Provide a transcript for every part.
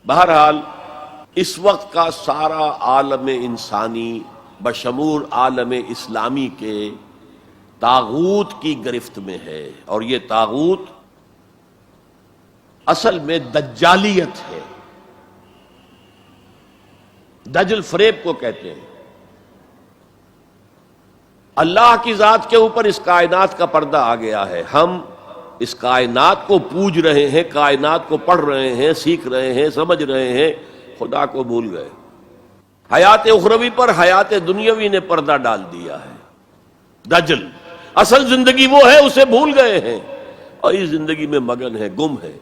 بہرحال اس وقت کا سارا عالم انسانی بشمول عالم اسلامی کے طاغوت کی گرفت میں ہے، اور یہ طاغوت اصل میں دجالیت ہے، دجل فریب کو کہتے ہیں۔ اللہ کی ذات کے اوپر اس کائنات کا پردہ آ گیا ہے، ہم اس کائنات کو پوج رہے ہیں، کائنات کو پڑھ رہے ہیں، سیکھ رہے ہیں، سمجھ رہے ہیں، خدا کو بھول گئے۔ حیات اخروی پر حیات دنیاوی نے پردہ ڈال دیا ہے، دجل اصل زندگی وہ ہے اسے بھول گئے ہیں، اور اس زندگی میں مگن ہے، گم ہے۔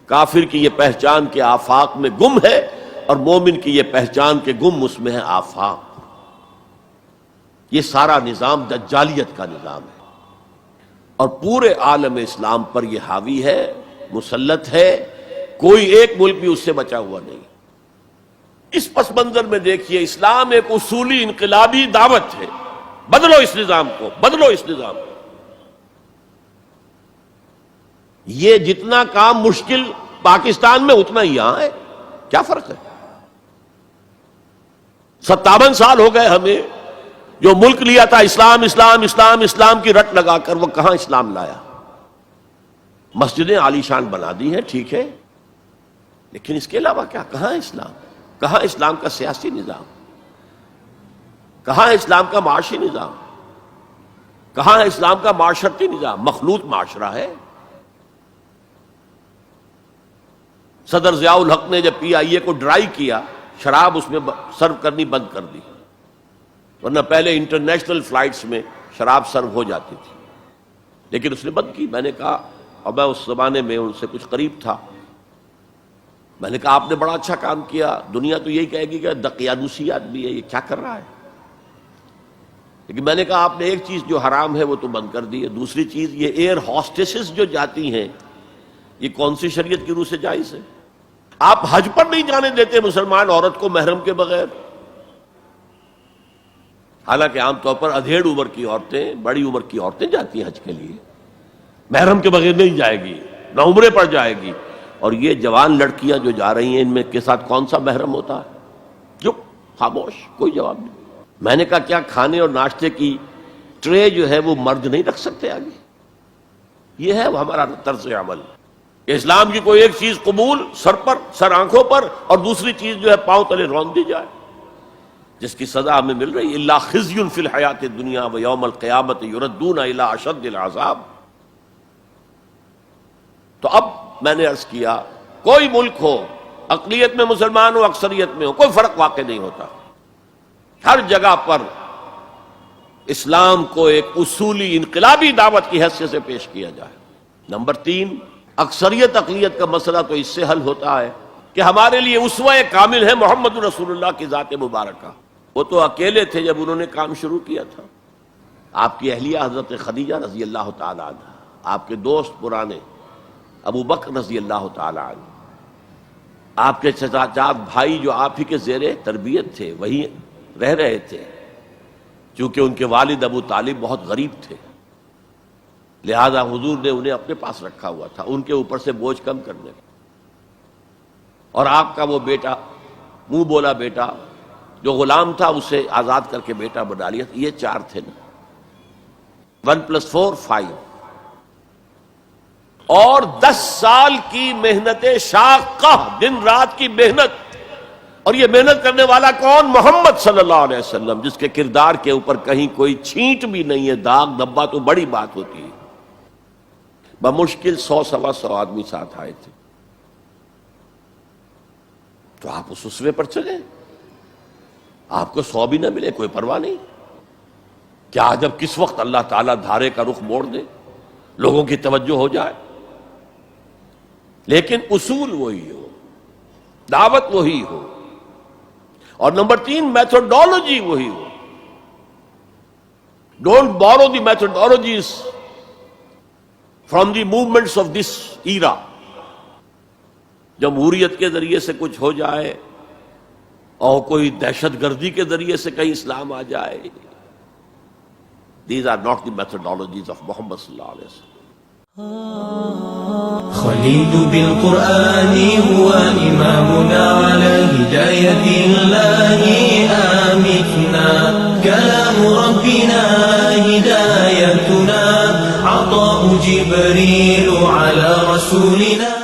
کافر کی یہ پہچان کے آفاق میں گم ہے، اور مومن کی یہ پہچان کے گم اس میں ہے آفاق۔ یہ سارا نظام دجالیت کا نظام ہے، اور پورے عالم اسلام پر یہ حاوی ہے، مسلط ہے، کوئی ایک ملک بھی اس سے بچا ہوا نہیں۔ اس پس منظر میں دیکھیے، اسلام ایک اصولی انقلابی دعوت ہے، بدلو اس نظام کو، بدلو اس نظام کو۔ یہ جتنا کام مشکل پاکستان میں اتنا ہی یہاں ہے، کیا فرق ہے؟ 57 سال ہو گئے ہمیں، جو ملک لیا تھا اسلام اسلام اسلام اسلام کی رٹ لگا کر، وہ کہاں اسلام لایا؟ مسجدیں عالی شان بنا دی ہیں، ٹھیک ہے، لیکن اس کے علاوہ کیا؟ کہاں اسلام؟ کہاں اسلام کا سیاسی نظام؟ کہاں اسلام کا معاشی نظام؟ کہاں اسلام کا معاشرتی نظام؟ مخلوط معاشرہ ہے۔ صدر ضیاء الحق نے جب PIA کو ڈرائی کیا، شراب اس میں سرو کرنی بند کر دی، ورنہ پہلے انٹرنیشنل فلائٹس میں شراب سرو ہو جاتی تھی، لیکن اس نے بند کی۔ میں نے کہا، اور میں اس زمانے میں ان سے کچھ قریب تھا، میں نے کہا آپ نے بڑا اچھا کام کیا، دنیا تو یہی کہے گی کہ دقیانوسی آدمی ہے، یہ کیا کر رہا ہے، لیکن میں نے کہا آپ نے ایک چیز جو حرام ہے وہ تو بند کر دی ہے، دوسری چیز یہ ایئر ہاسٹسز جو جاتی ہیں، یہ کون سی شریعت کی روح سے جائز ہے؟ آپ حج پر نہیں جانے دیتے مسلمان عورت کو محرم کے بغیر، حالانکہ عام طور پر ادھیڑ عمر کی عورتیں، بڑی عمر کی عورتیں جاتی ہیں حج کے لیے، محرم کے بغیر نہیں جائے گی، نہ عمرے پر جائے گی۔ اور یہ جوان لڑکیاں جو جا رہی ہیں، ان میں کے ساتھ کون سا محرم ہوتا ہے؟ جو خاموش، کوئی جواب نہیں۔ میں نے کہا کیا کھانے اور ناشتے کی ٹرے جو ہے وہ مرد نہیں رکھ سکتے آگے؟ یہ ہے ہمارا طرز عمل کہ اسلام کی کوئی ایک چیز قبول، سر پر، سر آنکھوں پر، اور دوسری چیز جو ہے پاؤں تلے رون دی جائے، جس کی سزا ہمیں مل رہی ہے۔ الا خزی فی الحیات الدنیا ویوم القیامت یردون الی اشد العذاب۔ تو اب میں نے عرض کیا، کوئی ملک ہو، اقلیت میں مسلمان ہو، اکثریت میں ہو، کوئی فرق واقع نہیں ہوتا، ہر جگہ پر اسلام کو ایک اصولی انقلابی دعوت کی حیثیت سے پیش کیا جائے۔ نمبر 3، اکثریت اقلیت کا مسئلہ تو اس سے حل ہوتا ہے کہ ہمارے لیے اسوہ کامل ہے محمد رسول اللہ کی ذات مبارکہ۔ وہ تو اکیلے تھے جب انہوں نے کام شروع کیا تھا، آپ کی اہلیہ حضرت خدیجہ رضی اللہ تعالی عنہ، آپ کے دوست پرانے ابو بکر رضی اللہ تعالی عنہ، آپ کے چچا بھائی جو آپ ہی کے زیر تربیت تھے، وہی رہ رہے تھے، چونکہ ان کے والد ابو طالب بہت غریب تھے، لہذا حضور نے انہیں اپنے پاس رکھا ہوا تھا، ان کے اوپر سے بوجھ کم کرنے کا۔ اور آپ کا وہ بیٹا، منہ بولا بیٹا جو غلام تھا، اسے آزاد کر کے بیٹا بنا لیا۔ یہ 4 تھے نا، 1+4 5، اور 10 سال کی محنت شاقہ، دن رات کی محنت، اور یہ محنت کرنے والا کون؟ محمد صلی اللہ علیہ وسلم، جس کے کردار کے اوپر کہیں کوئی چھینٹ بھی نہیں ہے، داغ دھبا تو بڑی بات ہوتی ہے۔ بمشکل 100-125 آدمی ساتھ آئے تھے، تو آپ اس اسوے پر چلیں، آپ کو 100 بھی نہ ملے کوئی پرواہ نہیں، کیا جب کس وقت اللہ تعالیٰ دھارے کا رخ موڑ دے، لوگوں کی توجہ ہو جائے، لیکن اصول وہی ہو، دعوت وہی ہو، اور نمبر 3 میتھڈالوجی وہی ہو۔ Don't borrow the methodologies from the movements of this era. جمہوریت کے ذریعے سے کچھ ہو جائے، اور کوئی دہشت گردی کے ذریعے سے کہیں اسلام آ جائے، these are not the methodologies of Muhammad صلی اللہ علیہ وسلم۔ خليل بالقرآن هو إمامنا آية الله آمتنا كلام ربنا هدايتنا عطاء جبريل على رسولنا